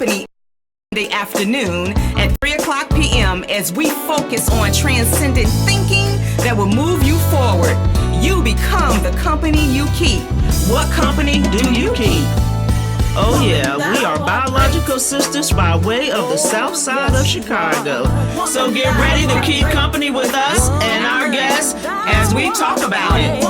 Company Monday afternoon at 3 o'clock p.m. as we focus on transcendent thinking that will move you forward. You become the company you keep. What company do you keep? Oh yeah, we are biological sisters by way of the south side of Chicago. So get ready to keep company with us and our guests as we talk about it.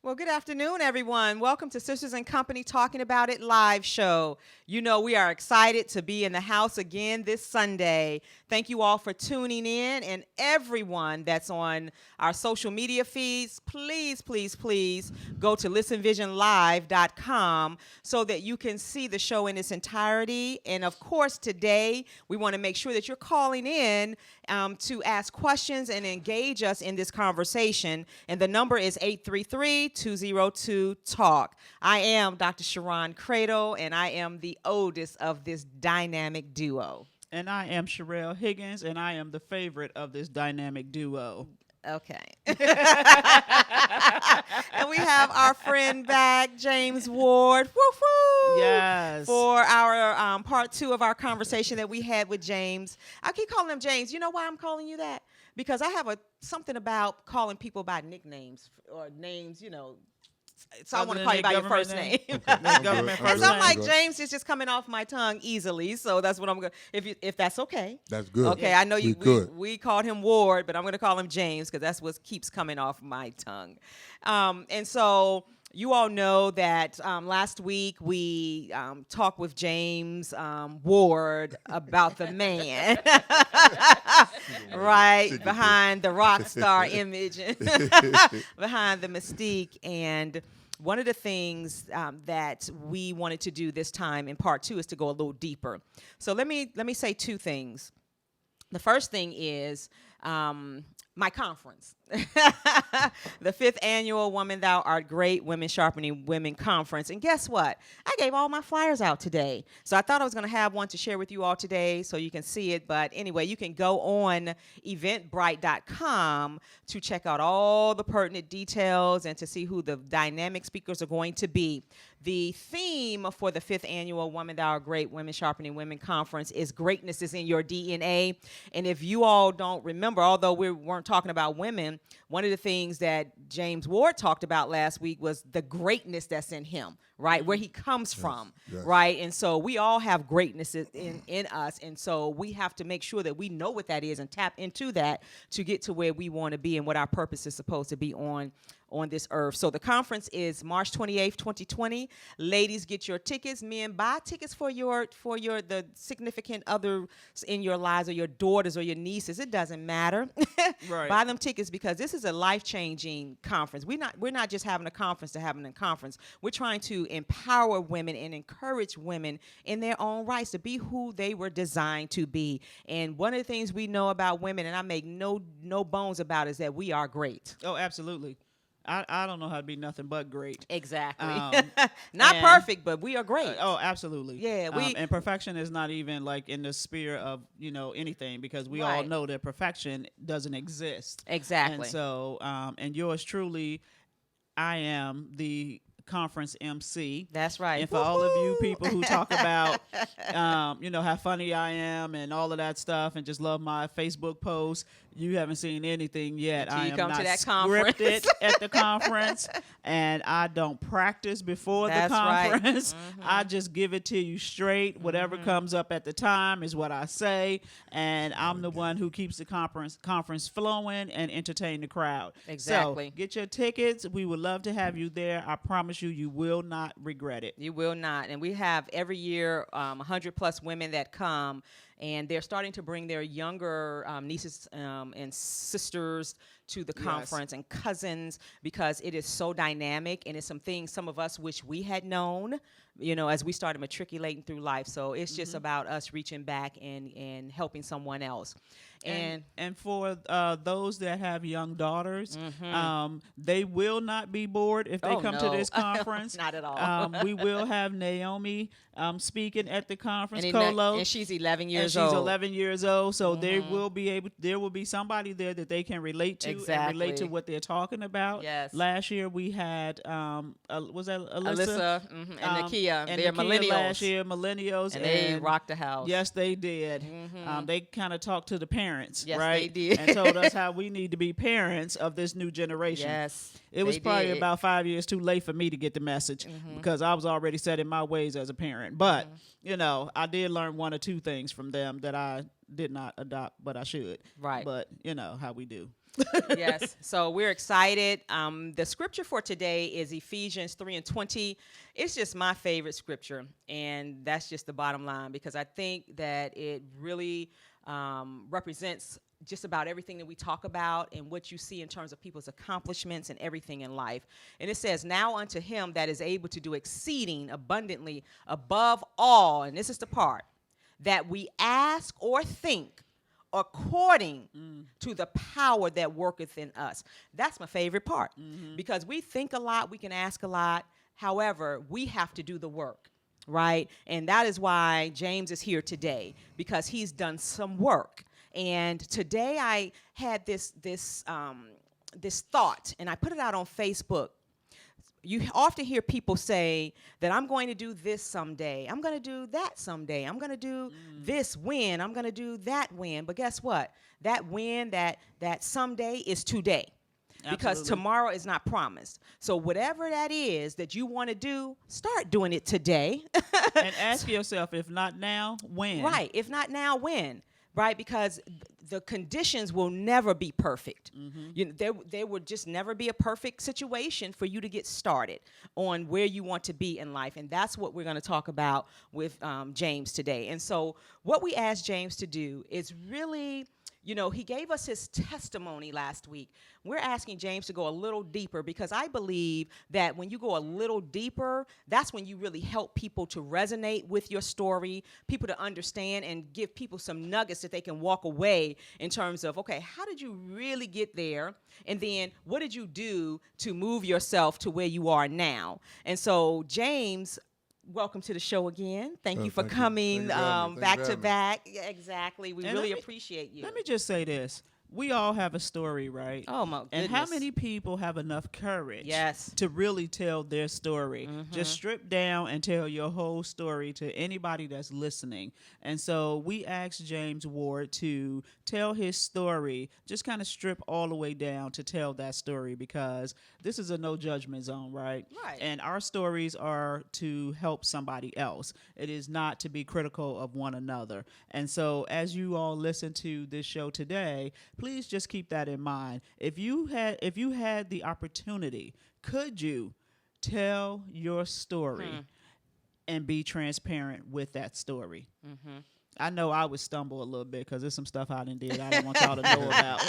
Well, good afternoon, everyone. Welcome to Sisters and Company Talking About It live show. You know, we are excited to be in the house again this Sunday. Thank you all for tuning in, and everyone that's on our social media feeds, please, please, please go to listenvisionlive.com so that you can see the show in its entirety. And of course, today we want to make sure that you're calling in to ask questions and engage us in this conversation. And the number is 833-202-TALK. I am Dr. Sharon Cradle, and I am the oldest of this dynamic duo. And I am Sherelle Higgins, and I am the favorite of this dynamic duo. Okay. And we have our friend back, James Ward. Woo-hoo! Yes. For our part 2 of our conversation that we had with James. I keep calling him James. You know why I'm calling you that? Because I have something about calling people by nicknames or names, you know. So I want to call you by your first name. And so I'm like, James is just coming off my tongue easily. So that's what I'm going to, if that's okay. That's good. Okay, I know we called him Ward, but I'm going to call him James because that's what keeps coming off my tongue. And so you all know that last week we talked with James Ward about the man, right, behind the rock star image, behind the mystique. And one of the things that we wanted to do this time in part 2 is to go a little deeper. So let me say 2 things. The first thing is my conference, the 5th annual Woman Thou Art Great Women Sharpening Women Conference. And guess what? I gave all my flyers out today. So I thought I was going to have one to share with you all today so you can see it. But anyway, you can go on eventbrite.com to check out all the pertinent details and to see who the dynamic speakers are going to be. The theme for the 5th annual Woman Thou Art Great Women Sharpening Women Conference is Greatness is in Your DNA. And if you all don't remember, although we weren't talking about women, one of the things that James Ward talked about last week was the greatness that's in him, right? Where he comes from, right? And so we all have greatness in us. And so we have to make sure that we know what that is and tap into that to get to where we want to be and what our purpose is supposed to be on this earth. So the conference is March 28th, 2020. Ladies, get your tickets. Men, buy tickets for the significant others in your lives, or your daughters or your nieces. It doesn't matter. Right. Buy them tickets because this is a life-changing conference. We're not just having a conference to having a conference. We're trying to empower women and encourage women in their own rights to be who they were designed to be. And one of the things we know about women, and I make no bones about it, is that we are great. Oh, absolutely. I don't know how to be nothing but great. Exactly. Not perfect, but we are great. Oh, absolutely. Yeah. And perfection is not even like in the sphere of, anything, because we all know that perfection doesn't exist. Exactly. And so, and yours truly, I am the conference MC. That's right. And for all of you people who talk about, how funny I am and all of that stuff and just love my Facebook posts, you haven't seen anything yet. I am not scripted at the conference, and I don't practice before the conference. Right. Mm-hmm. I just give it to you straight. Whatever comes up at the time is what I say, and I'm the one who keeps the conference flowing and entertain the crowd. Exactly. So get your tickets. We would love to have you there. I promise you will not regret it. You will not. And we have every year 100 plus women that come, and they're starting to bring their younger nieces and sisters to the conference, and cousins, because it is so dynamic, and it's some things some of us wish we had known, as we started matriculating through life. So it's just about us reaching back and helping someone else. And for those that have young daughters, they will not be bored if they come to this conference. Not at all. We will have Naomi speaking at the conference, and she's 11 years years old. She's 11 years old, so there will be somebody there that they can relate to and relate to what they're talking about. Yes. Last year we had was that Alyssa and Nakia. They're millennials. Last year, millennials, and they rocked the house. Yes, they did. They kind of talked to the parents, yes, right? They did. And told us how we need to be parents of this new generation. Yes. It was probably about 5 years too late for me to get the message because I was already set in my ways as a parent. But, I did learn one or two things from them that I did not adopt, but I should. Right. But, how we do. Yes. So we're excited. The scripture for today is Ephesians 3:20. It's just my favorite scripture, and that's just the bottom line because I think that it really represents just about everything that we talk about and what you see in terms of people's accomplishments and everything in life. And it says, now unto him that is able to do exceeding abundantly above all, and this is the part, that we ask or think according to the power that worketh in us. That's my favorite part because we think a lot, we can ask a lot. However, we have to do the work, right? And that is why James is here today because he's done some work. And today I had this thought, and I put it out on Facebook. You often hear people say that I'm going to do this someday. I'm going to do that someday. I'm going to do this when. I'm going to do that when. But guess what? That when, that someday is today. Because tomorrow is not promised. So whatever that is that you want to do, start doing it today. And ask yourself, if not now, when? Right. If not now, when? Right, because the conditions will never be perfect. There will just never be a perfect situation for you to get started on where you want to be in life. And that's what we're going to talk about with James today. And so what we asked James to do is really, he gave us his testimony last week. We're asking James to go a little deeper because I believe that when you go a little deeper, that's when you really help people to resonate with your story, people to understand and give people some nuggets that they can walk away in terms of, okay, how did you really get there? And then what did you do to move yourself to where you are now? And so, James, welcome to the show again. Thank you for coming back to back. Yeah, exactly. We really appreciate you. Let me just say this. We all have a story, right? Oh, my goodness. And how many people have enough courage yes. to really tell their story? Just strip down and tell your whole story to anybody that's listening. And so we asked James Ward to tell his story, just kind of strip all the way down to tell that story because this is a no judgment zone, right? Right. And our stories are to help somebody else. It is not to be critical of one another. And so as you all listen to this show today, please just keep that in mind. If you had the opportunity, could you tell your story and be transparent with that story? I know I would stumble a little bit because there's some stuff I done did I didn't want y'all to know about.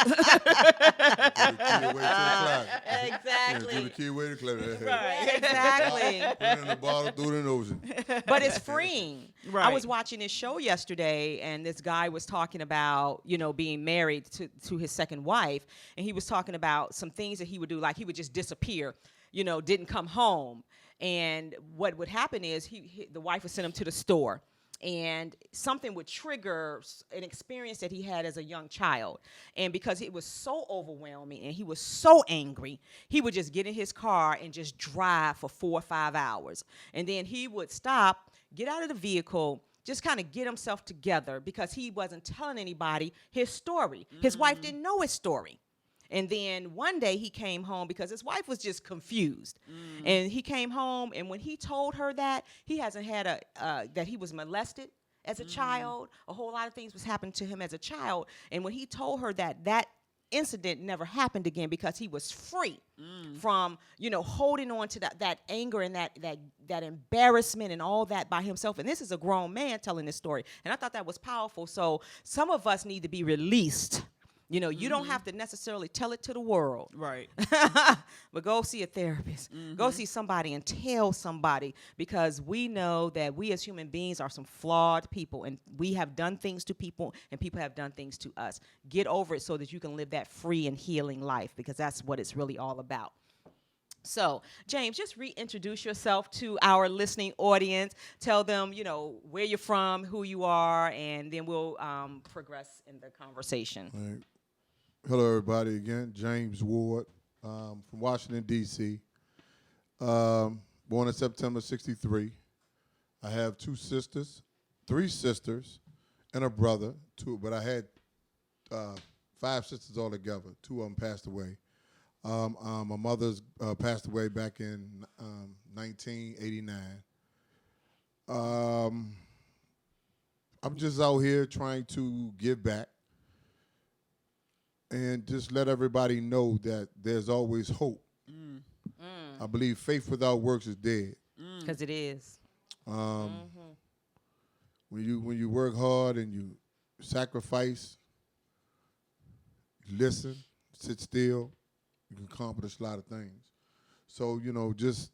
Exactly. Give the key away to the clock. Right. Exactly. Put it in the bottle, threw it in the ocean. But it's freeing. Right. I was watching this show yesterday, and this guy was talking about, being married to his second wife, and he was talking about some things that he would do, like he would just disappear, didn't come home. And what would happen is the wife would send him to the store. And something would trigger an experience that he had as a young child. And because it was so overwhelming and he was so angry, he would just get in his car and just drive for 4 or 5 hours. And then he would stop, get out of the vehicle, just kind of get himself together because he wasn't telling anybody his story. His wife didn't know his story. And then one day he came home because his wife was just confused. And he came home, and when he told her that, he hasn't had that he was molested as a child. A whole lot of things was happening to him as a child. And when he told her that incident never happened again because he was free from, holding on to that anger and that embarrassment and all that by himself. And this is a grown man telling this story. And I thought that was powerful. So some of us need to be released. You don't have to necessarily tell it to the world. Right. But go see a therapist. Go see somebody and tell somebody because we know that we as human beings are some flawed people and we have done things to people and people have done things to us. Get over it so that you can live that free and healing life because that's what it's really all about. So, James, just reintroduce yourself to our listening audience. Tell them, where you're from, who you are, and then we'll progress in the conversation. All right. Hello, everybody. Again, James Ward from Washington, D.C. Born in September '63. I have three sisters, and a brother, but I had 5 sisters altogether. 2 of them passed away. My mother's passed away back in 1989. I'm just out here trying to give back and just let everybody know that there's always hope. I believe faith without works is dead. Because it is. When you work hard and you sacrifice, you listen, sit still, you can accomplish a lot of things. So, just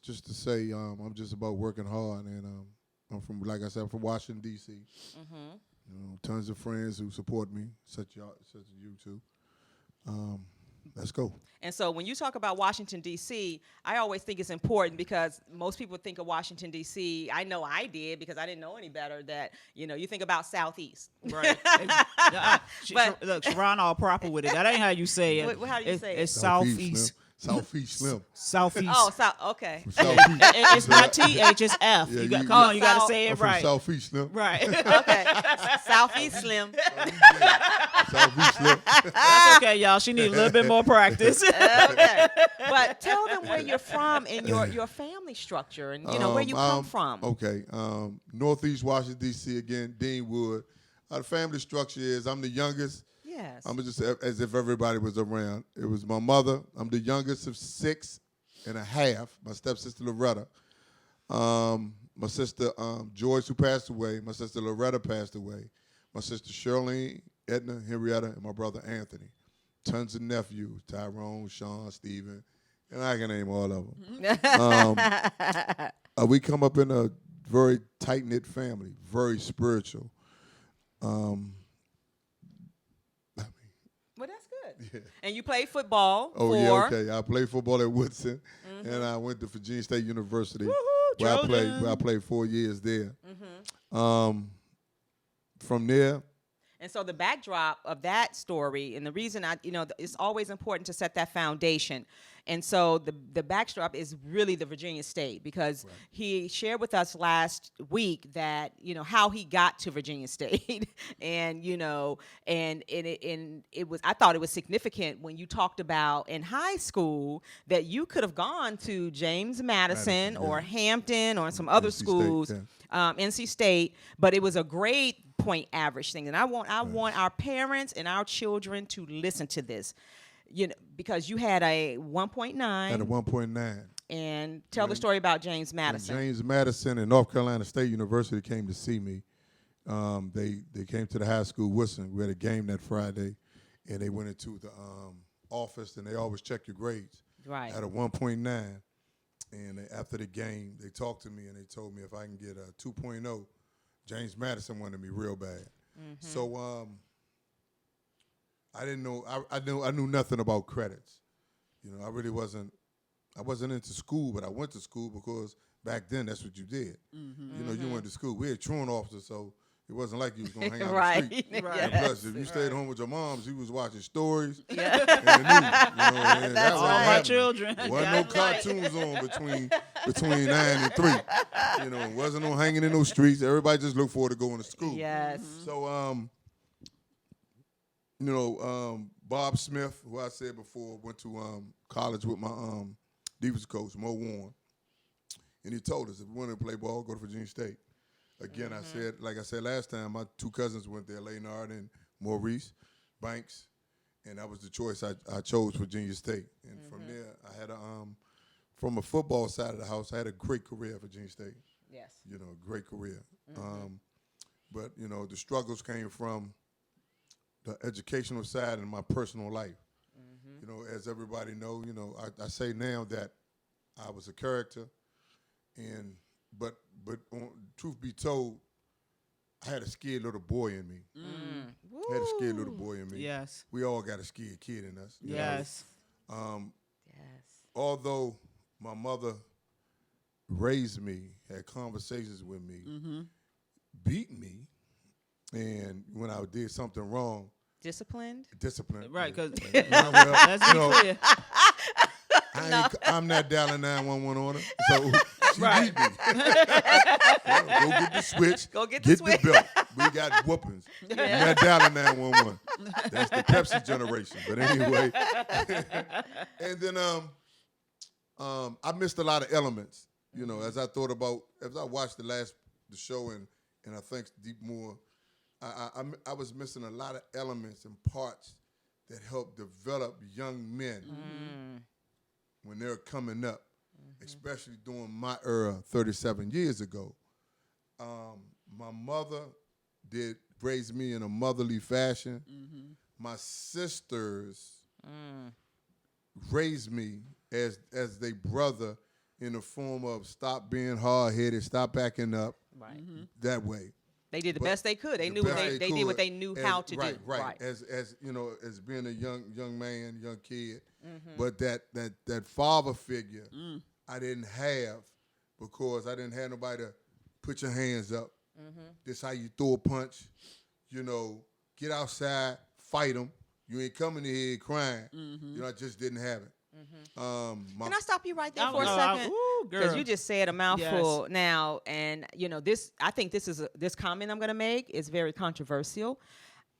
to say, I'm just about working hard, and I'm from, like I said, from Washington, D.C. Tons of friends who support me, such as you too. Let's go. And so when you talk about Washington, D.C., I always think it's important because most people think of Washington, D.C. I know I did because I didn't know any better that, you think about Southeast. Right. Look, Sharon all proper with it. That ain't how you say it. How do you say it? It's Southeast. Southeast Slim. Southeast. Oh, okay. Southeast. It's not TH, it's F. Yeah, you got to say I'm it from right. Southeast Slim. Right. Okay. Southeast Slim. Southeast Slim. That's okay, y'all. She need a little bit more practice. Okay. But tell them where you're from and your family structure and, where you come from. Okay. Northeast Washington, D.C. again, Deanwood. The family structure is I'm the youngest. Yes. I'm just as if everybody was around. It was my mother. I'm the youngest of 6 and a half. My stepsister Loretta. My sister Joyce, who passed away. My sister Loretta passed away. My sister Shirley, Edna, Henrietta, and my brother Anthony. Tons of nephews: Tyrone, Sean, Stephen, and I can name all of them. We come up in a very tight-knit family, very spiritual. Well, that's good. Yeah. And you played football. Yeah, okay. I played football at Woodson, and I went to Virginia State University, where I played 4 years there. From there. And so the backdrop of that story, and the reason it's always important to set that foundation. And so the backdrop is really the Virginia State, because he shared with us last week that, how he got to Virginia State. And, and it was, I thought it was significant when you talked about in high school that you could have gone to James Madison or Hampton or some other schools, NC State, but it was a grade point average thing. And I want our parents and our children to listen to this. Because you had a 1.9. At a 1.9. And tell the story about James Madison. James Madison and North Carolina State University came to see me. They came to the high school, Woodson. We had a game that Friday, and they went into the office, and they always check your grades. Right. At a 1.9. And after the game, they talked to me, and they told me if I can get a 2.0, James Madison wanted me real bad. So I didn't know. I knew nothing about credits. I really wasn't. I wasn't into school, but I went to school because back then that's what you did. You went to school. We had truant officers, so it wasn't like you was gonna hang out on the street. Right. And plus, if you stayed home with your moms, you was watching stories and the news. And That's all right. My children. Wasn't no cartoons on between 9 and 3. Wasn't no hanging in those streets. Everybody just looked forward to going to school. Yes. So Bob Smith, who I said before, went to college with my defense coach, Mo Warren. And he told us, if we wanted to play ball, go to Virginia State. Again, I said, like I said last time, my 2 cousins went there, Leonard and Maurice Banks, and that was the choice. I chose Virginia State. And from there, I had from a football side of the house, I had a great career at Virginia State. Yes. Great career. But, the struggles came from the educational side and my personal life. As everybody know, I say now that I was a character, but truth be told, I had a scared little boy in me. I had a scared little boy in me. Yes. We all got a scared kid in us. Yes. Yes. although my mother raised me, had conversations with me, beat me, and when I did something wrong, discipline. Right, because well, let's be clear. I'm not dialing 911 on her, so she Right. beat me. Go get the switch. Go get the switch. the belt. We got whoopings. I'm not dialing 911. That's the Pepsi generation. But anyway, and then I missed a lot of elements. You know, as I watched the show and I think deep more, I was missing a lot of elements and parts that help develop young men when they're coming up, especially during my era 37 years ago. My mother did raise me in a motherly fashion. My sisters raised me as they brother in the form of stop being hard-headed, stop acting up, Right. that way. They did the best they could. They knew they did what they knew how to do. Right. As you know, as being a young man, young kid, but that father figure I didn't have because I didn't have nobody to put your hands up. This how you throw a punch. You know, get outside, fight them. You ain't coming in here crying. You know, I just didn't have it. Can I stop you right there for a second? Because you just said a mouthful now, and you know this. I think this comment I'm going to make is very controversial.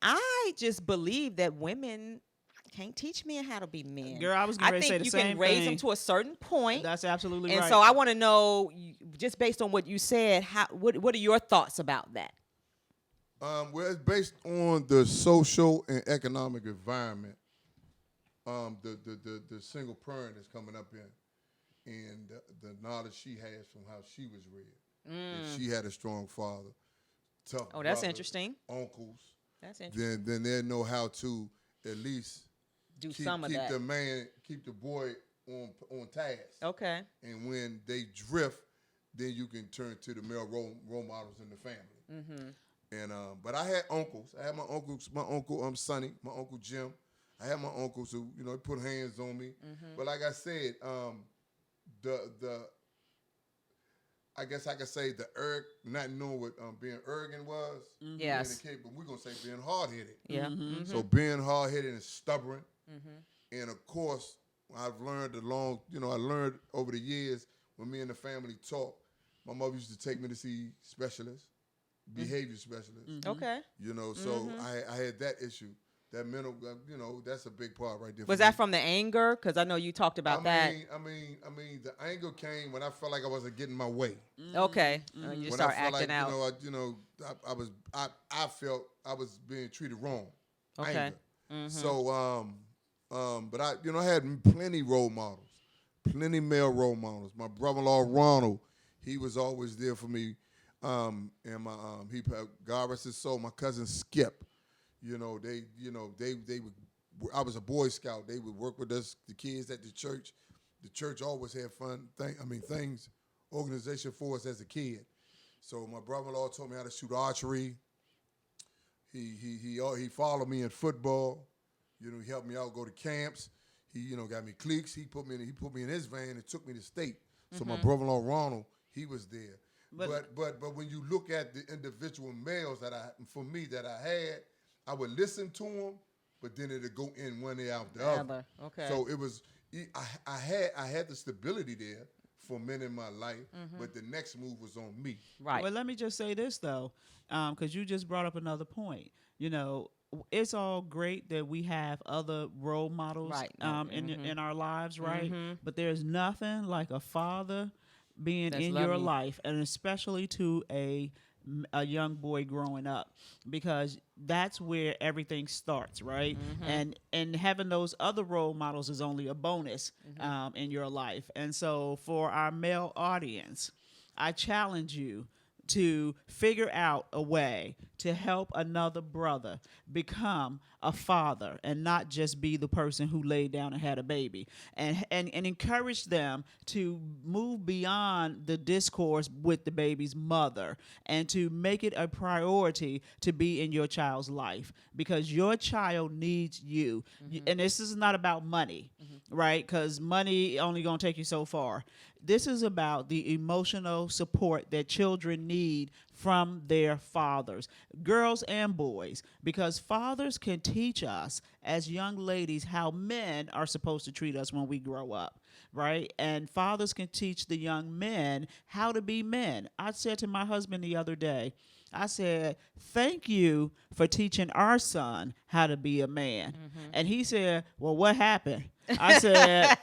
I just believe that women can't teach men how to be men. Girl, I was going to say the same thing. I think you can raise them to a certain point. That's absolutely right. And so I want to know, just based on what you said, what are your thoughts about that? Well, it's based on the social and economic environment. The single parent is coming up in, and the knowledge she has from how she was reared. If she had a strong father, tough that's brothers, interesting. Uncles. That's interesting. Then they know how to at least do some of that. Keep the boy on task. Okay. And when they drift, then you can turn to the male role models in the family. And but I had uncles. I had my uncles. My uncle Sonny. My uncle Jim. I had my uncles who, you know, put hands on me. But like I said, I guess I could say not knowing what being arrogant was. Yes. But we're gonna say being hard-headed. Yeah. So being hard-headed and stubborn. And of course, I've learned I learned over the years when me and the family talk. My mother used to take me to see specialists, behavior specialists. Okay. You know, so I had that issue. That mental, you know, that's a big part right there. Was that from the anger? Because I know you talked about that. I mean, the anger came when I felt like I wasn't getting my way. Okay, you just start acting out. I felt I was being treated wrong. Okay. Anger. So, but I had plenty role models, plenty male role models. My brother-in-law Ronald, he was always there for me, and my God rest his soul, my cousin Skip. They would. I was a Boy Scout. They would work with us, the kids at the church. The church always had fun organization for us as a kid. So my brother-in-law taught me how to shoot archery. He followed me in football. You know, he helped me out, go to camps. He, got me cliques. He put me in his van and took me to state. So my brother-in-law Ronald, he was there. But when you look at the individual males that I had, I would listen to them, but then it'd go in one ear out the other. Okay. So it was, I had the stability there for men in my life, but the next move was on me. Right. Well, let me just say this though, because you just brought up another point. You know, it's all great that we have other role models in our lives, right? But there's nothing like a father being in your life, and especially to a young boy growing up, because that's where everything starts, right? And having those other role models is only a bonus in your life. And so for our male audience, I challenge you to figure out a way to help another brother become a father and not just be the person who laid down and had a baby, and encourage them to move beyond the discourse with the baby's mother and to make it a priority to be in your child's life, because your child needs you. And this is not about money, right? Because money only gonna take you so far. This is about the emotional support that children need from their fathers, girls and boys, because fathers can teach us as young ladies how men are supposed to treat us when we grow up, right? And fathers can teach the young men how to be men. I said to my husband the other day, I said, thank you for teaching our son how to be a man. And he said, well, what happened? I said,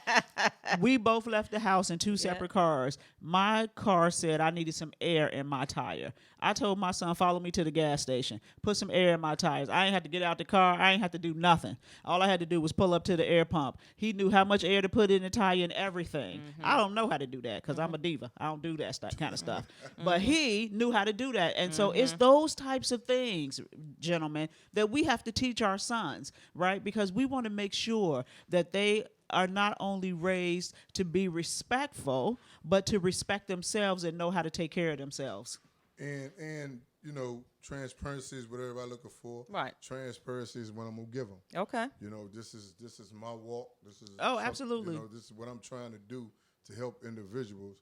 we both left the house in two separate cars. My car said I needed some air in my tire. I told my son, follow me to the gas station, put some air in my tires. I ain't had to get out the car. I ain't had to do nothing. All I had to do was pull up to the air pump. He knew how much air to put in the tire and everything. I don't know how to do that because I'm a diva. I don't do that kind of stuff. But he knew how to do that. And so it's those types of things, gentlemen, that we have to teach our sons, right? Because we want to make sure that they are not only raised to be respectful, but to respect themselves and know how to take care of themselves. And you know, transparency is what everybody looking for. Right. Transparency is what I'm gonna give them. Okay. You know, this is my walk. This is absolutely. You know, this is what I'm trying to do to help individuals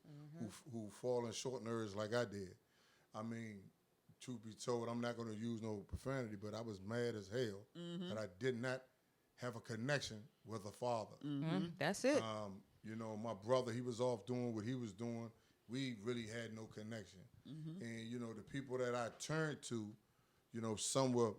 who falling short in areas like I did. I mean, truth be told, I'm not gonna use no profanity, but I was mad as hell that I did not have a connection with a father. That's it. You know, my brother, he was off doing what he was doing. We really had no connection. And, you know, the people that I turned to, you know, some were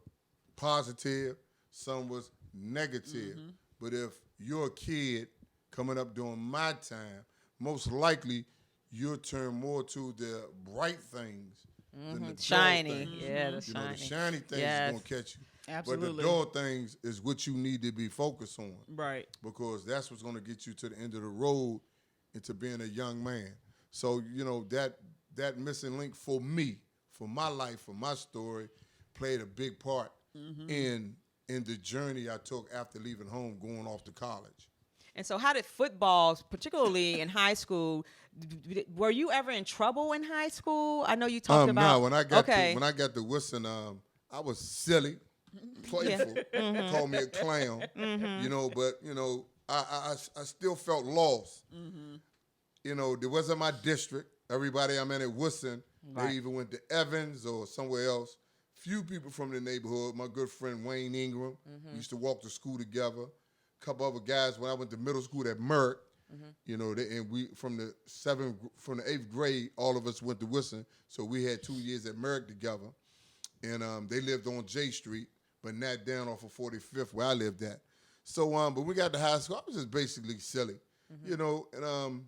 positive, some was negative. But if you're a kid coming up during my time, most likely you'll turn more to the bright things than the shiny. dull things. Yeah, the You shiny. know, the shiny things is going to catch you. Absolutely. But the dull things is what you need to be focused on. Right. Because that's what's going to get you to the end of the road into being a young man. So, you know, that missing link for me, for my life, for my story, played a big part in the journey I took after leaving home, going off to college. And so how did football, particularly in high school, were you ever in trouble in high school? I know you talked about. No, when I got to Wilson, I was silly, playful. Called me a clown, you know. But you know, I still felt lost. You know, there wasn't my district. Everybody I'm in at Wilson, they either went to Evans or somewhere else. Few people from the neighborhood. My good friend Wayne Ingram, we used to walk to school together. A couple other guys when I went to middle school at Merck. You know, and we from the 8th grade, all of us went to Wilson. So we had 2 years at Merck together, and they lived on J Street, but not down off of 45th where I lived at. So, but we got to high school. I was just basically silly, you know, and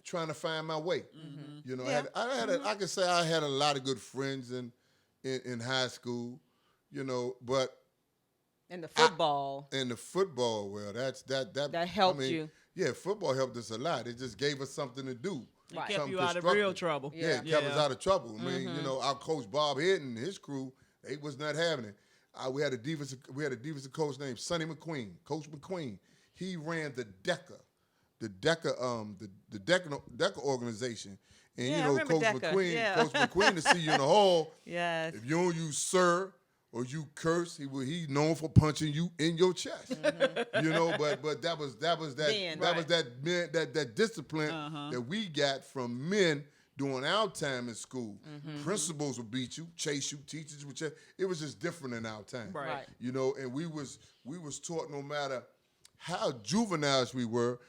trying to find my way. You know, I could say I had a lot of good friends in high school, you know, but in the football. Well, that helped you. Yeah, football helped us a lot. It just gave us something to do. It kept you out of real trouble. Yeah, it kept us out of trouble. I mean, you know, our coach Bob Hinton and his crew, they was not having it. We had a defensive coach named Sonny McQueen, Coach McQueen. He ran the DECA organization. And you know, Coach McQueen to see you in the hall. Yes. If you don't use sir or you curse, he's known for punching you in your chest. You know, but that was that discipline that we got from men during our time in school. Principals would beat you, chase you, teachers would chase. It was just different in our time. Right. You know, and we was taught no matter how juveniles we were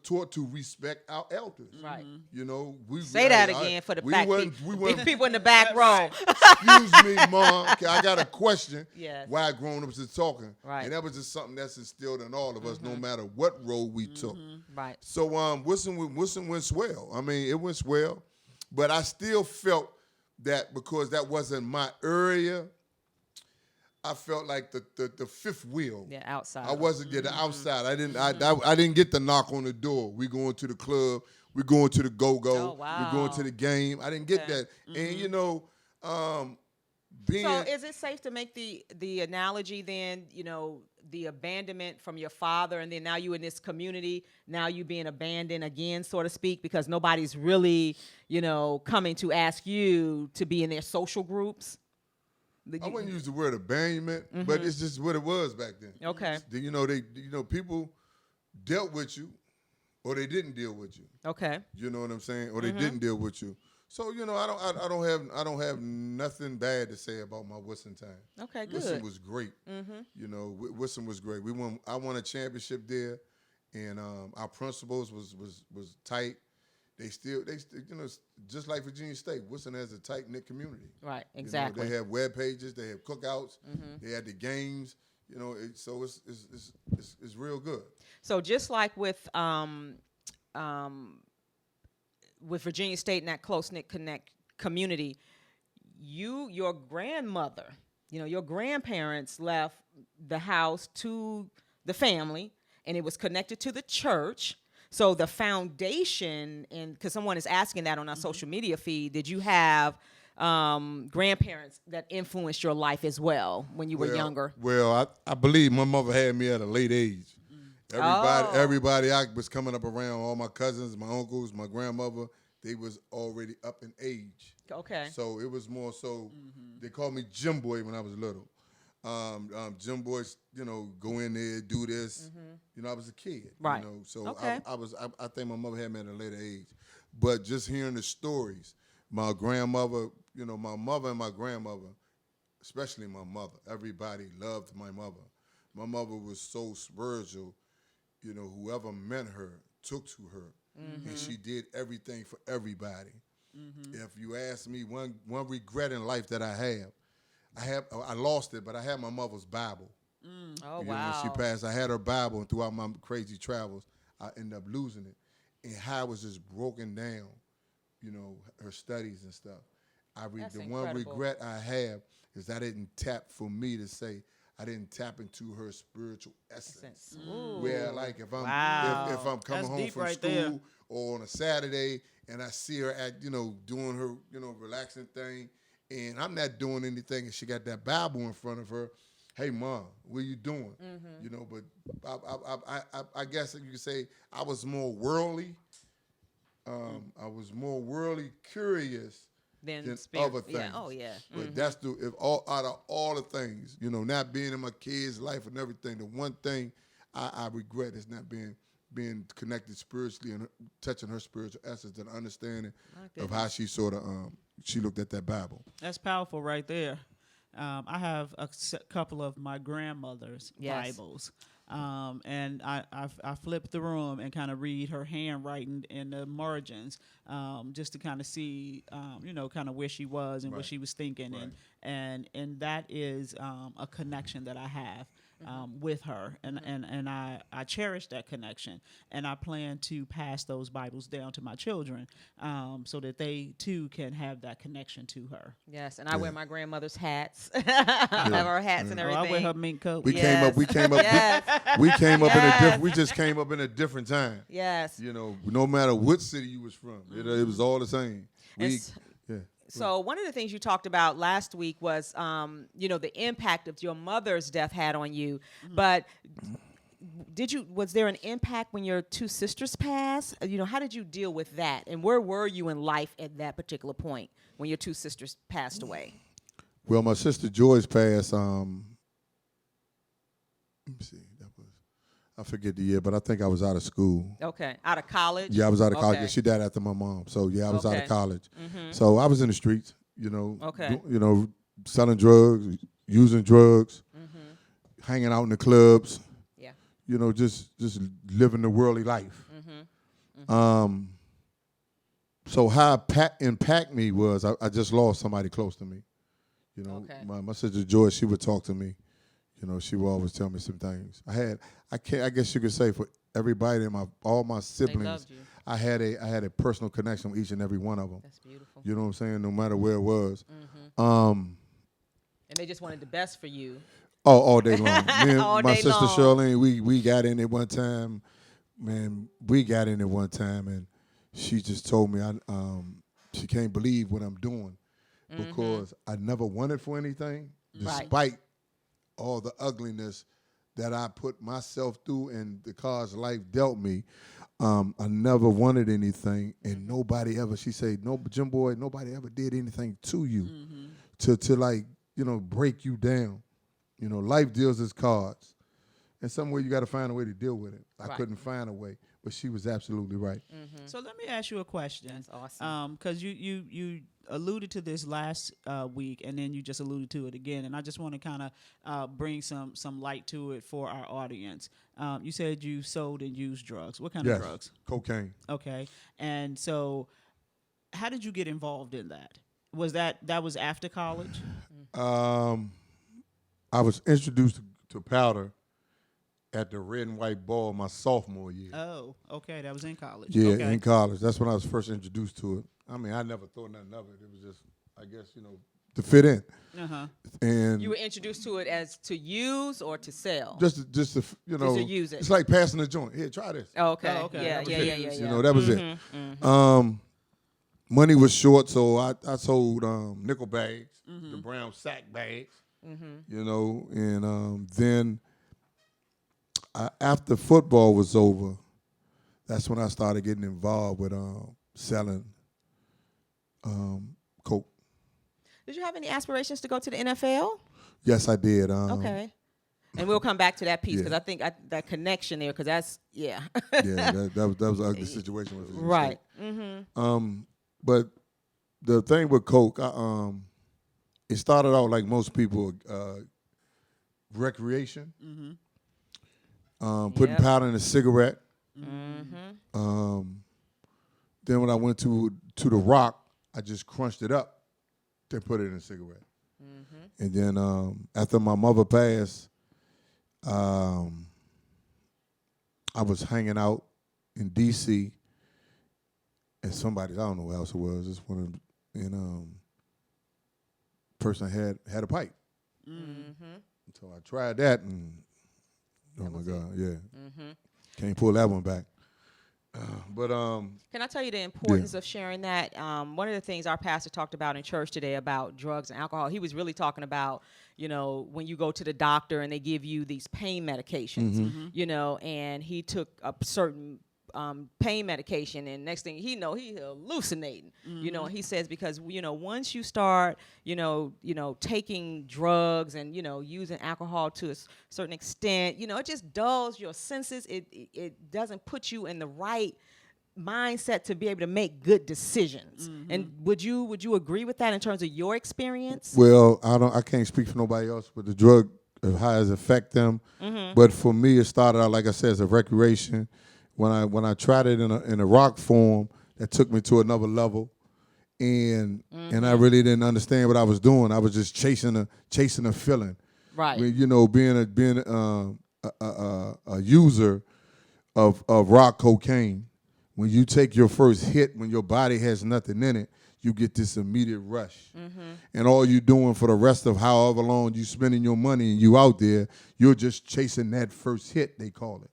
taught to respect our elders. Right. You know, say that again for the back people in the back row. Excuse me, Mom. I got a question. Yes. Why grown-ups is talking. Right. And that was just something that's instilled in all of us, no matter what role we took. Right. So Wilson went swell. I mean, it went swell. But I still felt that because that wasn't my area, I felt like the fifth wheel. Yeah, outside. I wasn't the outside. I didn't get the knock on the door. We going to the club. We going to the go-go. Oh, wow. We going to the game. I didn't get that. And you know, So is it safe to make the analogy then, the abandonment from your father, and then now you in this community, now you being abandoned again, so to speak, because nobody's really, coming to ask you to be in their social groups? I wouldn't use the word abandonment, but it's just what it was back then. Okay. People dealt with you, or they didn't deal with you. Okay. You know what I'm saying? Or they didn't deal with you. So I don't have nothing bad to say about my Wilson time. Okay, good. Wilson was great. Wilson was great. I won a championship there, and our principals was tight. They still just like Virginia State, Wilson has a tight knit community. Right, exactly. They have web pages, they have cookouts, they had the games. So it's real good. So just like with Virginia State and that close-knit community, your grandmother, your grandparents left the house to the family, and it was connected to the church. So the foundation, and because someone is asking that on our social media feed, did you have grandparents that influenced your life as well when you were younger? Well, I believe my mother had me at a late age. Everybody I was coming up around, all my cousins, my uncles, my grandmother, they was already up in age. Okay. So it was more so, they called me Jim Boy when I was little. Jim Boys, go in there, do this. I was a kid. Right. So okay. I think my mother had me at a later age. But just hearing the stories, my grandmother, my mother and my grandmother, especially my mother, everybody loved my mother. My mother was so spiritual. Whoever met her took to her, and she did everything for everybody. If you ask me, one regret in life that I lost it, but I had my mother's Bible. Oh, wow. When she passed, I had her Bible, and throughout my crazy travels, I ended up losing it. And how it was just broken down, her studies and stuff. One regret I have is I didn't tap for me to say, I didn't tap into her spiritual essence. Where, like, if I'm coming home from school or on a Saturday and I see her doing her relaxing thing, and I'm not doing anything, and she got that Bible in front of her. Hey, Mom, what are you doing? But I guess you could say I was more worldly. I was more worldly curious than other things. Yeah. Oh, yeah. But that's out of all the things, not being in my kids' life and everything, the one thing I regret is not being connected spiritually and touching her spiritual essence and understanding of how she sort of she looked at that Bible. That's powerful right there. I have a couple of my grandmother's Bibles. And I flip through them and kind of read her handwriting in the margins, just to kind of see, kind of where she was and what she was thinking, and that is a connection that I have with her, and I cherish that connection, and I plan to pass those Bibles down to my children, so that they too can have that connection to her. Yes, and I wear my grandmother's hats. I have her hats and everything. I wear her mink coat. We came up. Yes. We came up in a different. We just came up in a different time. Yes. No matter what city you was from, it was all the same. So one of the things you talked about last week was, the impact of your mother's death had on you. But was there an impact when your two sisters passed? How did you deal with that? And where were you in life at that particular point when your two sisters passed away? Well, my sister Joyce passed. Let me see. I forget the year, but I think I was out of school. Okay, out of college? Yeah, I was out of college. Yeah, she died after my mom. So, yeah, I was out of college. So I was in the streets, selling drugs, using drugs, hanging out in the clubs, just living the worldly life. So how it impacted me was I just lost somebody close to me. My sister Joyce, she would talk to me. She would always tell me some things. I guess you could say for everybody in all my siblings, I had a personal connection with each and every one of them. That's beautiful. You know what I'm saying? No matter where it was. And they just wanted the best for you. Oh, all day long. Me and all my day sister long. Charlene, we got in it one time. Man, we got in it one time, and she just told me she can't believe what I'm doing. because I never wanted for anything, despite all the ugliness that I put myself through and the cards life dealt me. I never wanted anything, and nobody ever. She said, "No, Jim Boy, nobody ever did anything to you, to like, break you down. Life deals its cards, and somewhere you got to find a way to deal with it. I couldn't find a way, but she was absolutely right. So let me ask you a question. That's awesome. Because you alluded to this last week, and then you just alluded to it again, and I just want to kind of bring some light to it for our audience. You said you sold and used drugs. What kind of drugs? Cocaine. Okay, and so how did you get involved in that? Was that was after college? I was introduced to powder at the Red and White Ball my sophomore year. Oh, okay, that was in college. Yeah, okay. in college. That's when I was first introduced to it. I mean, I never thought nothing of it. It was just, I guess, to fit in. And you were introduced to it as to use or to sell? Just to Just to use it. It's like passing a joint. Here, try this. Oh, okay. Oh, okay. Yeah. That was it. Money was short, so I sold nickel bags, the brown sack bags, and then after football was over, that's when I started getting involved with selling coke. Did you have any aspirations to go to the NFL? Yes, I did. Okay. And we'll come back to that piece because I think that connection there, because that's, yeah, that was an ugly situation. With right. But the thing with coke, it started out like most people, recreation, putting powder in a cigarette. Then when I went to the rock, I just crunched it up, then put it in a cigarette. And then after my mother passed, I was hanging out in D.C. and somebody, I don't know who else it was, just one of them, and person had a pipe. So I tried that, and oh my God, yeah, can't pull that one back. But can I tell you the importance of sharing that? One of the things our pastor talked about in church today about drugs and alcohol, he was really talking about, when you go to the doctor and they give you these pain medications, and he took a certain pain medication, and next thing he hallucinating. He says because once you start taking drugs and using alcohol to a certain extent, it just dulls your senses. It doesn't put you in the right mindset to be able to make good decisions. And would you agree with that in terms of your experience? Well, I can't speak for nobody else, but the drug, how it affect them. But for me, it started out, like I said, as a recreation. When I tried it in a rock form, that took me to another level, and I really didn't understand what I was doing. I was just chasing a feeling. Right. I mean, being a user of rock cocaine, when you take your first hit, when your body has nothing in it, you get this immediate rush. And all you doing for the rest of however long you spending your money and you out there, you're just chasing that first hit, they call it.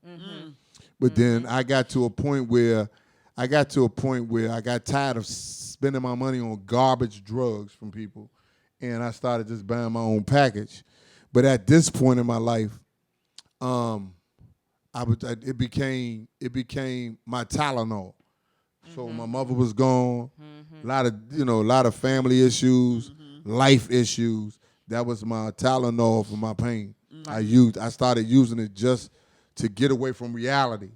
But then I got to a point where I got tired of spending my money on garbage drugs from people, and I started just buying my own package. But at this point in my life, it became my Tylenol. So my mother was gone, a lot of family issues, life issues. That was my Tylenol for my pain. I started using it just to get away from reality.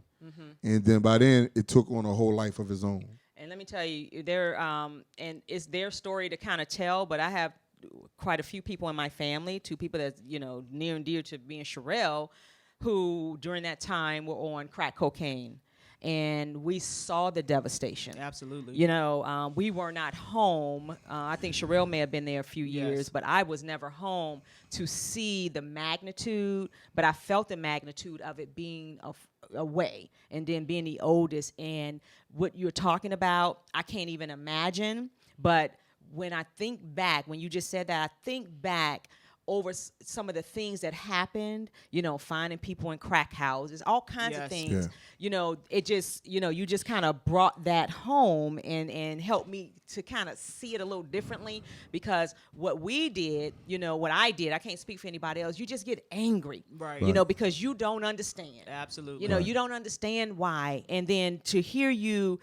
And then by then, it took on a whole life of its own. And let me tell you, and it's their story to kind of tell, but I have quite a few people in my family, two people that's, near and dear to me and Sherelle, who during that time were on crack cocaine. And we saw the devastation. Absolutely. We were not home. I think Sherelle may have been there a few years, but I was never home to see the magnitude. But I felt the magnitude of it being away, and then being the oldest. And what you're talking about, I can't even imagine. But when I think back, when you just said that, I think back over some of the things that happened, finding people in crack houses, all kinds of things. Yeah. It just, you just kind of brought that home and helped me to kind of see it a little differently, because what we did, what I did, I can't speak for anybody else, you just get angry, right. Because you don't understand. Absolutely. You don't understand why. And then to hear you,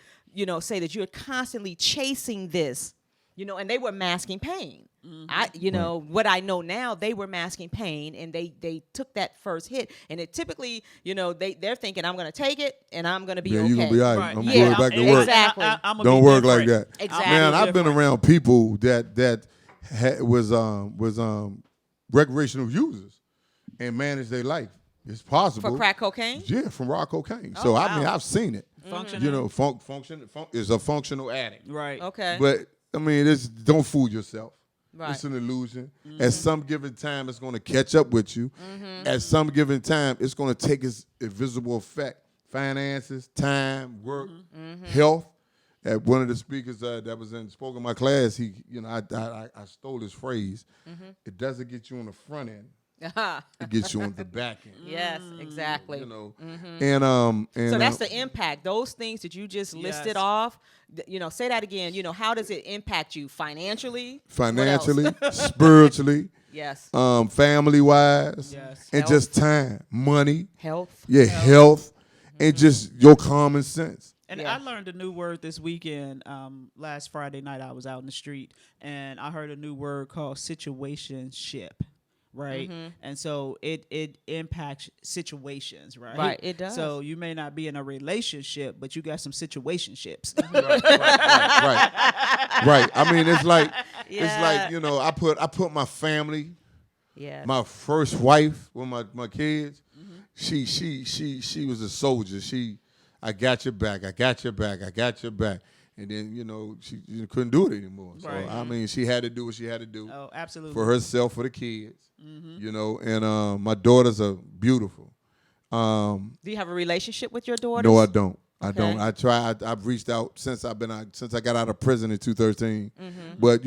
say that you're constantly chasing this, and they were masking pain. Mm-hmm. What I know now, they were masking pain, and they took that first hit, and it typically, they're thinking, I'm going to take it and I'm going to be okay. You're going to be all right. I'm going back to work. Exactly. Don't work like that. Exactly. Man, I've been around people that was recreational users and managed their life. It's possible. For crack cocaine? Yeah, from raw cocaine. Oh, so, wow. I mean, I've seen it. Functional. Function is a functional addict. Right. Okay. But, I mean, don't fool yourself. Right. It's an illusion. Mm-hmm. At some given time, it's going to catch up with you. Mm-hmm. At some given time, it's going to take its visible effect. Finances, time, work, health. At one of the speakers that was spoke in my class, I stole his phrase. Mm-hmm. It doesn't get you on the front end. It gets you on the back end. Yes, exactly. And so that's the impact. Those things that you just listed off. Say that again. How does it impact you financially? Financially, spiritually. Yes. Family wise. Yes. And just time, money. Health. Yeah, health, and just your common sense. And I learned a new word this weekend. Last Friday night, I was out in the street, and I heard a new word called situationship. Right. Mm-hmm. And so it impacts situations, right? Right, it does. So you may not be in a relationship, but you got some situationships. Right. I mean, it's like I put my family, my first wife with my kids. Mm-hmm. She was a soldier. I got your back. I got your back. I got your back. And then, she couldn't do it anymore. So, right. I mean, she had to do what she had to do. Oh, absolutely. For herself, for the kids, and my daughters are beautiful. Do you have a relationship with your daughters? No, I don't. I don't. I try. I've reached out since I got out of prison in 2013. Mm-hmm. But,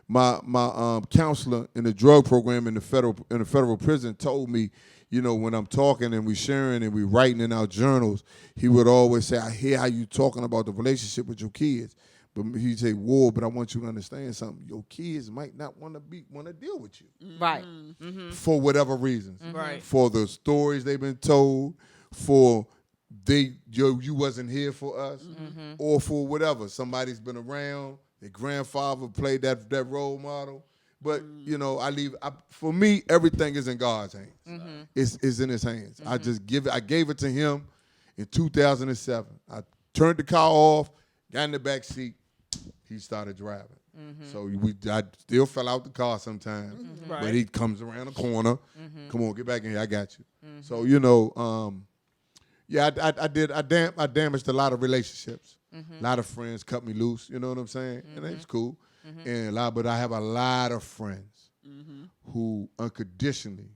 my counselor in the drug program in the federal prison told me, when I'm talking and we sharing and we writing in our journals, he would always say, I hear how you talking about the relationship with your kids. But he'd say, whoa, but I want you to understand something. Your kids might not want to deal with you. Right. Mm-hmm. For whatever reasons. Mm-hmm. Right. For the stories they've been told, for you wasn't here for us, or for whatever. Somebody's been around, their grandfather played that role model. But, for me, everything is in God's hands. Mm-hmm. It's in his hands. Mm-hmm. I gave it to him in 2007. I turned the car off, got in the back seat, he started driving. Mm-hmm. So I still fell out the car sometimes. Mm-hmm. Right. But he comes around the corner. Mm-hmm. Come on, get back in here, I got you. Mm-hmm. So, I damaged a lot of relationships. Mm-hmm. A lot of friends cut me loose, you know what I'm saying? Mm-hmm. And that's cool. Mm-hmm. But I have a lot of friends who unconditionally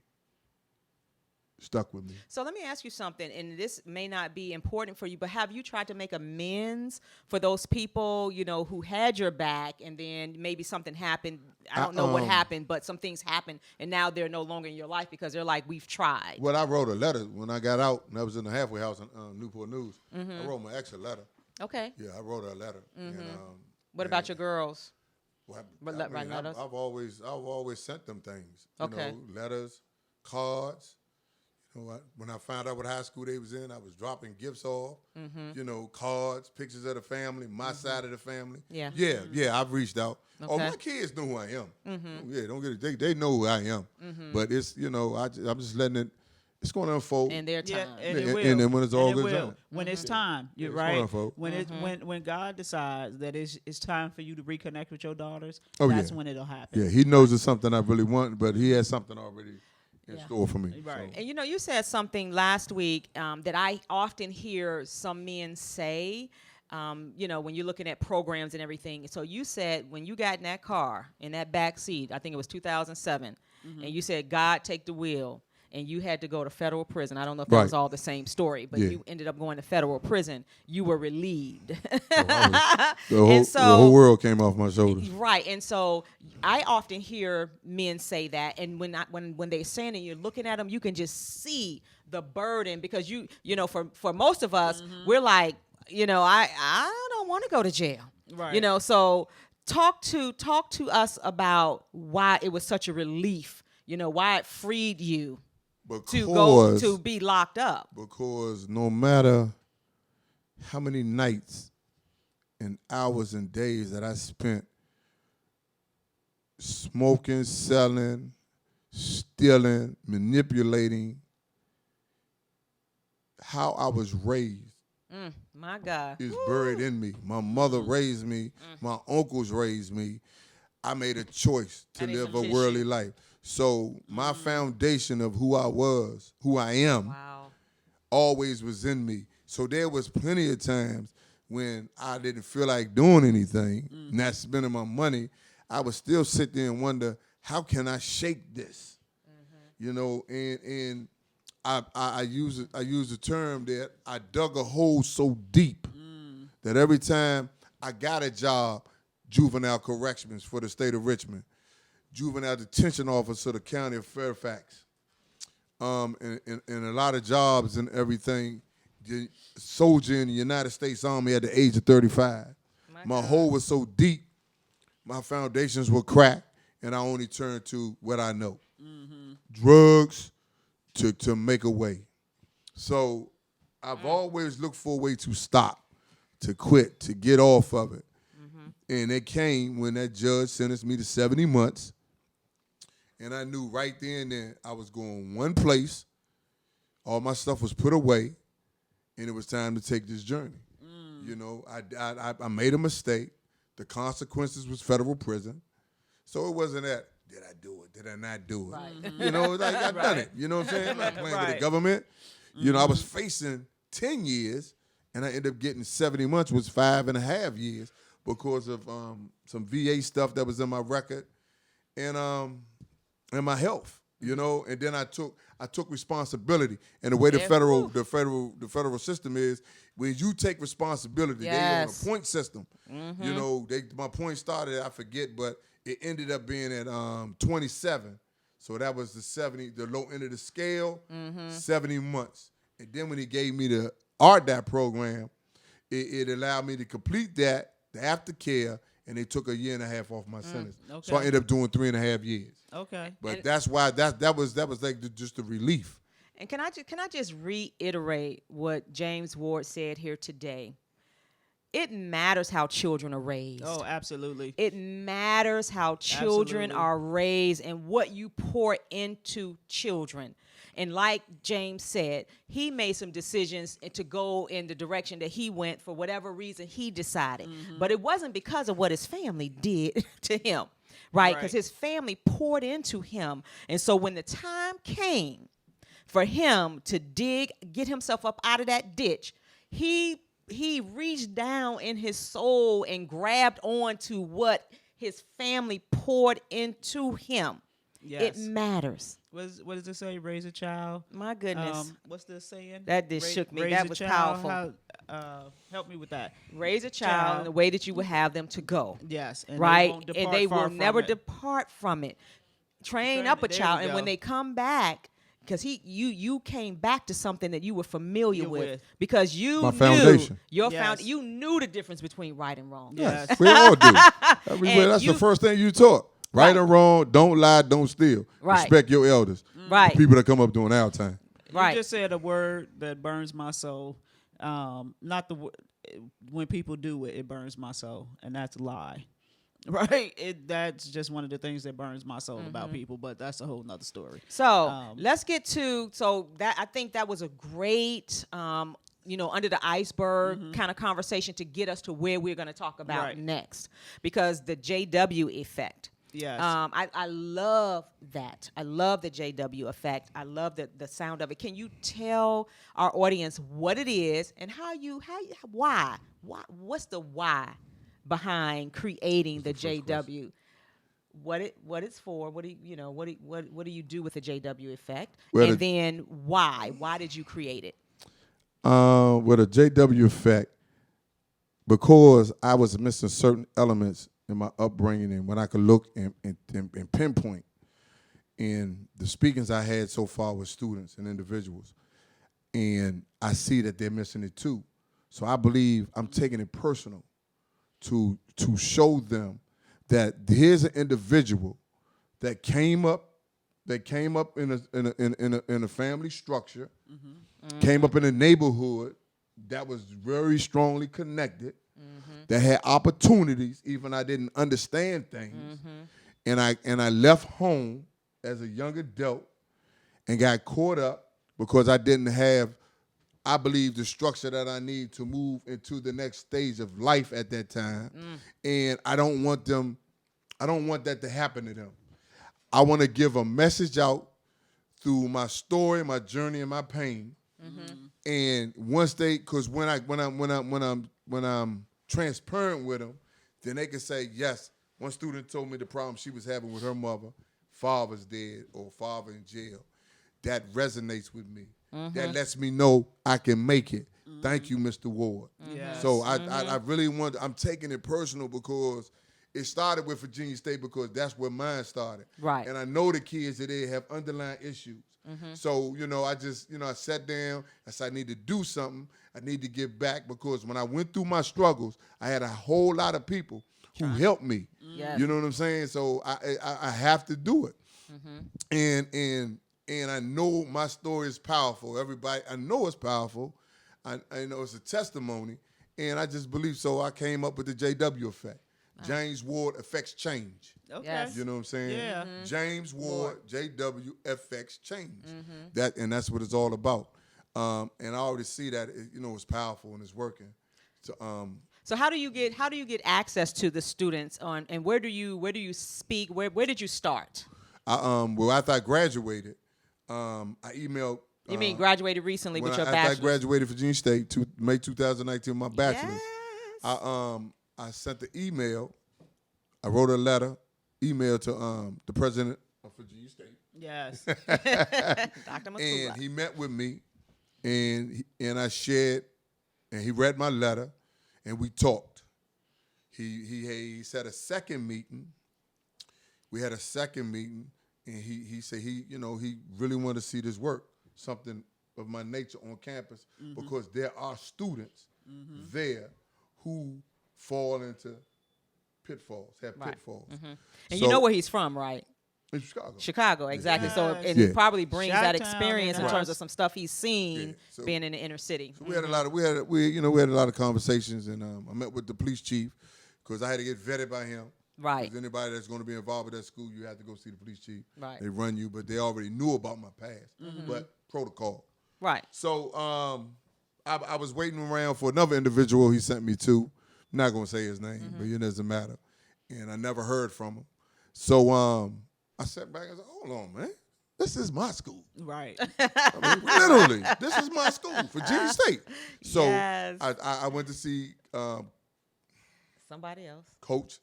stuck with me. So let me ask you something, and this may not be important for you, but have you tried to make amends for those people, who had your back, and then maybe something happened? I don't know what happened, but some things happened, and now they're no longer in your life because they're like, we've tried. Well, I wrote a letter when I got out, and I was in the halfway house in Newport News. I wrote my ex a letter. Okay. Yeah, I wrote her a letter. And, what about your girls? Well, I've always sent them things. Okay. Letters, cards. When I found out what high school they was in, I was dropping gifts off. Mm-hmm. Cards, pictures of the family, my side of the family. Yeah. Yeah. I've reached out. Okay. Oh, my kids know who I am. Mm-hmm. Yeah, don't get it. They know who I am. Mm-hmm. But it's I'm just letting it. It's going to unfold in their time. Yeah, and it will. And then when it's all good time. When it's time, you're right. When God decides that it's time for you to reconnect with your daughters, that's when it'll happen. Yeah, he knows it's something I really want, but he has something already in store for me. Right. So. And you said something last week that I often hear some men say, when you're looking at programs and everything. So you said when you got in that car, in that back seat, I think it was 2007, and you said, God, take the wheel. and you had to go to federal prison. I don't know if that was all the same story, but you ended up going to federal prison. You were relieved. The whole world came off my shoulders. Right. And so I often hear men say that, and when they're saying it, you're looking at them, you can just see the burden, because you know, for most of us, we're like, you know, I don't want to go to jail. Right. You know, so talk to us about why it was such a relief, you know, why it freed you to be locked up. Because no matter how many nights and hours and days that I spent smoking, selling, stealing, manipulating, how I was raised, my God, is buried in me. My mother raised me. My uncles raised me. I made a choice to live a worldly life. So my foundation of who I was, who I am, always was in me. So there was plenty of times when I didn't feel like doing anything, not spending my money. I would still sit there and wonder, how can I shake this? You know, and I use a term that I dug a hole so deep that every time I got a job, juvenile corrections for the state of Richmond, juvenile detention officer of the county of Fairfax, and a lot of jobs and everything, soldier in the United States Army at the age of 35. My hole was so deep, my foundations were cracked, and I only turned to what I know. Drugs to make a way. So I've always looked for a way to stop, to quit, to get off of it. And it came when that judge sentenced me to 70 months. And I knew right then and there I was going one place, all my stuff was put away, and it was time to take this journey. You know, I made a mistake. The consequences was federal prison. So it wasn't that, did I do it? Did I not do it? Right. You know, like I've done it. You know what I'm saying? I'm not playing with the government. You know, I was facing 10 years, and I ended up getting 70 months, was 5.5 years because of some VA stuff that was in my record and my health. You know, and then I took responsibility. And the way the federal system is, when you take responsibility, they on a point system. You know, my point started, I forget, but it ended up being at 27. So that was the low end of the scale, 70 months. And then when he gave me the RDAP program, it allowed me to complete that, the aftercare, and they took 1.5 years off my sentence. Okay. So I ended up doing 3.5 years. Okay. But that's why that was like just a relief. And can I just reiterate what James Ward said here today? It matters how children are raised. Oh, absolutely. It matters how children are raised and what you pour into children. And like James said, he made some decisions to go in the direction that he went for whatever reason he decided. But it wasn't because of what his family did to him, right? Because his family poured into him. And so when the time came for him to get himself up out of that ditch, he reached down in his soul and grabbed on to what his family poured into him. Yes. It matters. What does it say? Raise a child. My goodness. What's the saying? That just shook me. That was powerful. Help me with that. Raise a child in the way that you would have them to go. Yes. And right? And they will never depart from it. Train up a child, and when they come back, because you came back to something that you were familiar with, because you my knew foundation. You knew the difference between right and wrong. Yes, we all do. That's the first thing you taught. Right or wrong, don't lie, don't steal. Respect your elders. Right. The people that come up during our time. You just said a word that burns my soul. When people do it, it burns my soul, and that's lie. Right? That's just one of the things that burns my soul about people, but that's a whole nother story. So let's get to that. I think that was a great under the iceberg kind of conversation to get us to where we're going to talk about next, because the JW effect. Yes. I love that. I love the JW effect. I love the sound of it. Can you tell our audience what it is and why? What's the why behind creating the JW? what it's for, what do you do with the JW effect, Well, and then why did you create it? With a JW effect, because I was missing certain elements in my upbringing, and when I could look and pinpoint in the speakings I had so far with students and individuals, and I see that they're missing it too. So I believe I'm taking it personal to show them that here's an individual that came up in a family structure, came up in a neighborhood that was very strongly connected, that had opportunities, even I didn't understand things, and I left home as a young adult and got caught up because I didn't have, I believe, the structure that I need to move into the next stage of life at that time. And I don't want that to happen to them. I want to give a message out through my story, my journey, and my pain. And once because when I'm transparent with them, then they can say, yes, one student told me the problem she was having with her mother, father's dead or father in jail. That resonates with me. That lets me know I can make it. Thank you, Mr. Ward. Yes. So I really I'm taking it personal because it started with Virginia State because that's where mine started. Right. And I know the kids that they have underlying issues. So, I just, I sat down, I said, I need to do something. I need to give back because when I went through my struggles, I had a whole lot of people who helped me. Yes. You know what I'm saying? So I have to do it. And I know my story is powerful. Everybody, I know it's powerful. I know it's a testimony. And I just believe so. I came up with the JW effect. James Ward affects change. Okay. Yes. You know what I'm saying? Yeah. James Ward, JW affects change. That's what it's all about. And I already see that it's powerful and it's working. So how do you get access to the students and where do you speak? Where did you start? Well, after I graduated, I emailed. You mean graduated recently with your after bachelor's? I graduated from Virginia State, May 2019, my bachelor's. Yes. I sent the email. I wrote a letter, email to the president of Virginia State. Yes. Dr. McCullough. And he met with me, and I shared, and he read my letter, and we talked. He said a second meeting. We had a second meeting, and he said he really wanted to see this work, something of my nature on campus, because there are students there who fall into pitfalls, have pitfalls. And you know where he's from, right? In Chicago. Chicago, exactly. Yes. So he probably brings that Chi-town experience in and terms of some stuff he's seen Yeah. So- being in the inner city. So we had a lot of conversations, and I met with the police chief because I had to get vetted by him. Right. Because anybody that's going to be involved with that school, you have to go see the police chief. Right. They run you, but they already knew about my past, but protocol. Right. So I was waiting around for another individual he sent me to. I'm not going to say his name, but it doesn't matter. And I never heard from him. So I sat back and said, hold on, man. This is my school. Right. I mean, literally, this is my school, Virginia State. So Yes. I went to see Somebody else. Coach.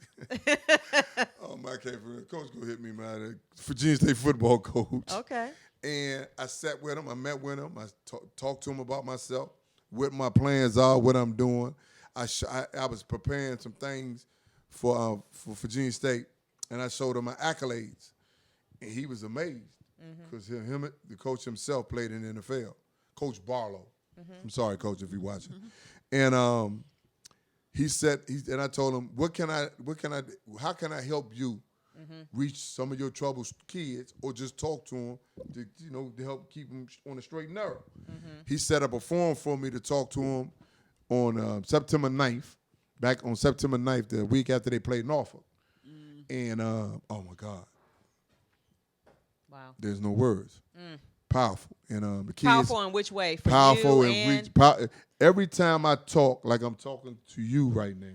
Oh, my favorite coach go hit me, man. Virginia State football coach. Okay. And I sat with him. I met with him. I talked to him about myself, what my plans are, what I'm doing. I was preparing some things for Virginia State, and I showed him my accolades, and he was amazed because the coach himself played in the NFL, Coach Barlow. I'm sorry, Coach, if you're watching. And he said, and I told him, how can I help you reach some of your troubled kids, or just talk to them to help keep them on the straight and narrow. He set up a forum for me to talk to him on September 9th, back on September 9th, the week after they played Norfolk. And oh my God, Wow. there's no words. Powerful. And the kids. Powerful in which way? For Powerful you and every time I talk, like I'm talking to you right now,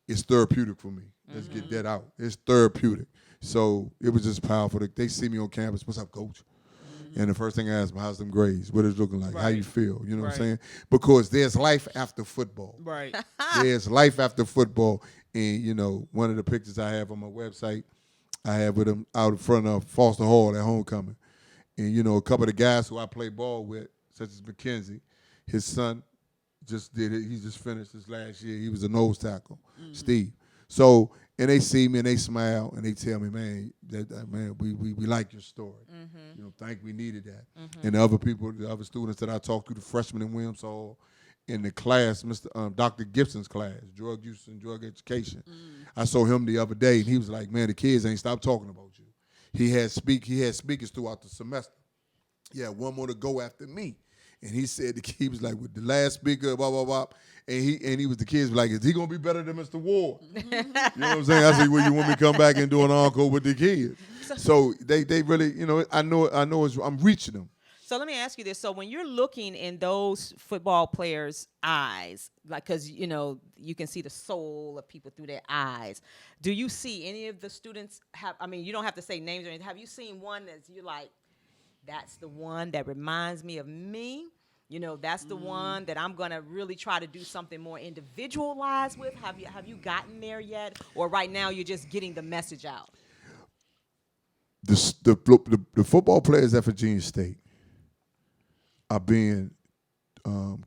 it's therapeutic for me. Let's get that out. It's therapeutic. So it was just powerful. They see me on campus. What's up, Coach? And the first thing I ask them, how's them grades? What is it looking like? How you feel? You know what I'm saying? Because there's life after football. Right. There's life after football. And, one of the pictures I have on my website I had with him out in front of Foster Hall at homecoming. And, you know, a couple of the guys who I play ball with, such as McKenzie, his son just did it. He just finished his last year. He was a nose tackle, Steve. So, and they see me and they smile and they tell me, man, man, we like your story. You know, we needed that. And the other people, the other students that I talked to, the freshmen in Williams Hall, in the class, Dr. Gibson's class, drug use and drug education. I saw him the other day and he was like, man, the kids ain't stopped talking about you. He had speakers throughout the semester. He had one more to go after me. And he said he was like, with the last speaker, blah, blah, blah. And he was the kids were like, is he gonna be better than Mr. Ward? You know what I'm saying? I said, well, you want me to come back and do an encore with the kids? So they really, you know, I know I'm reaching them. So let me ask you this. So when you're looking in those football players' eyes, like, because, you know, you can see the soul of people through their eyes, do you see any of the students you don't have to say names or anything. Have you seen one that you're like, that's the one that reminds me of me? You know, that's the one that I'm going to really try to do something more individualized with. Have you gotten there yet? Or right now you're just getting the message out? The football players at Virginia State are being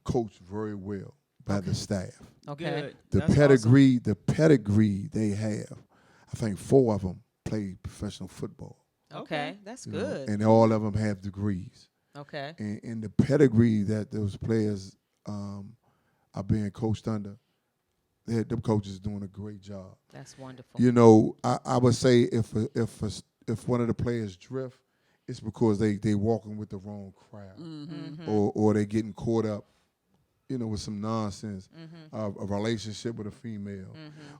coached very well by the staff. Okay. The pedigree they have, I think 4 of them played professional football. Okay, that's good. And all of them have degrees. Okay. And the pedigree that those players are being coached under, them coaches doing a great job. That's wonderful. You know, I would say if one of the players drift, it's because they walking with the wrong crowd, or they getting caught up, you know, with some nonsense, a relationship with a female,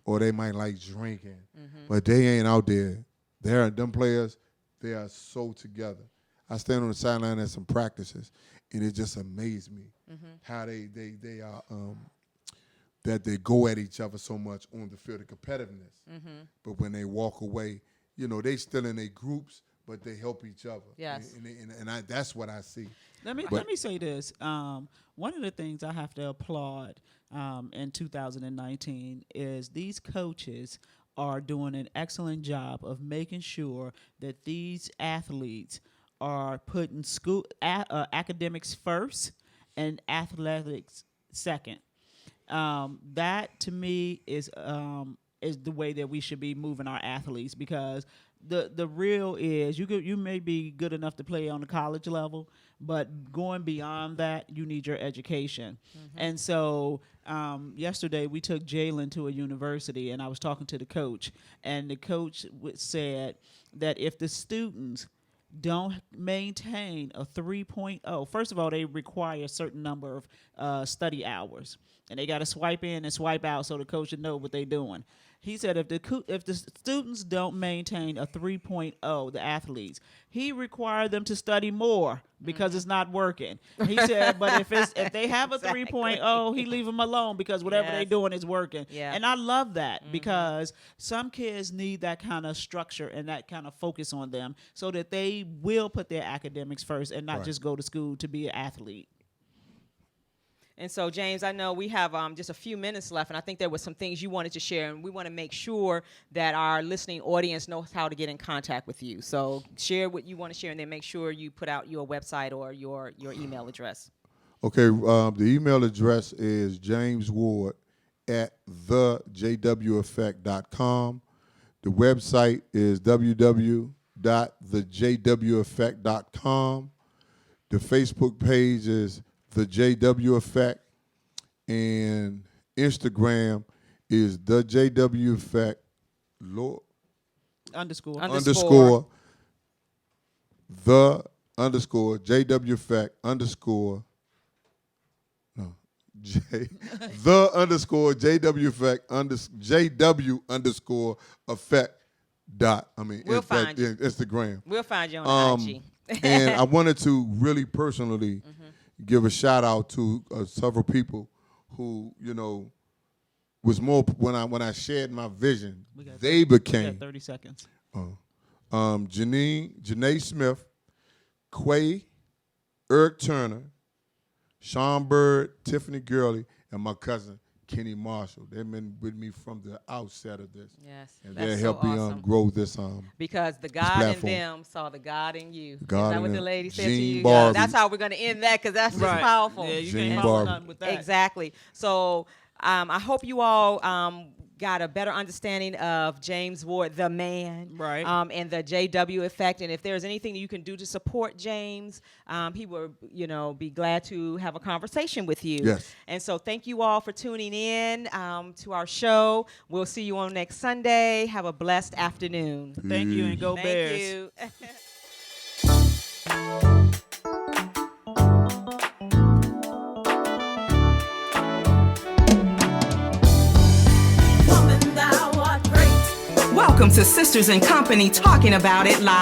or they might like drinking, but they ain't out there. Them players, they are so together. I stand on the sideline at some practices, and it just amazed me how they are that they go at each other so much on the field of competitiveness. But when they walk away, you know, they still in their groups, but they help each other. Yes. And that's what I see. Let me say this. One of the things I have to applaud in 2019 is these coaches are doing an excellent job of making sure that these athletes are putting academics first and athletics second. That to me is the way that we should be moving our athletes, because the real is you may be good enough to play on the college level, but going beyond that, you need your education. And so yesterday we took Jalen to a university, and I was talking to the coach, and the coach said that if the students don't maintain a 3.0, first of all, they require a certain number of study hours, and they got to swipe in and swipe out so the coach should know what they're doing. He said if the students don't maintain a 3.0, the athletes, he required them to study more because it's not working. He said, but if they have a 3.0, he leave them alone because whatever they're doing is working. Yeah. And I love that because some kids need that kind of structure and that kind of focus on them so that they will put their academics first and not just go to school to be an athlete. And so, James, I know we have just a few minutes left, and I think there were some things you wanted to share, and we want to make sure that our listening audience knows how to get in contact with you. So share what you want to share, and then make sure you put out your website or your email address. Okay, the email address is jamesward@thejweffect.com. The website is www.thejweffect.com. The Facebook page is The JW Effect, and Instagram is The JW Effect __ the JW Effect JW Effect JW Effect We'll find you. Instagram. We'll find you on IG. And I wanted to really personally give a shout out to several people who, you know, was more when I shared my vision. They became 30 seconds. Janae Smith, Quay, Eric Turner, Sean Bird, Tiffany Gurley, and my cousin Kenny Marshall. They've been with me from the outset of this. Yes, and that's they so helped me awesome. Grow this. Because the God in platform. them saw the God in you. God Is that in what the them. lady said to Gene you? Barbie. That's how we're going to end that because that's just Right. powerful. Yeah, you Gene can't follow Barbie. nothing with that. Exactly. So I hope you all got a better understanding of James Ward, the man, Right. And the JW effect. And if there's anything you can do to support James, he will, be glad to have a conversation with you. Yes. And so thank you all for tuning in to our show. We'll see you on next Sunday. Have a blessed afternoon. Thank you, and go Bears. Thank you. Welcome to Sisters in Company Talking About It Live.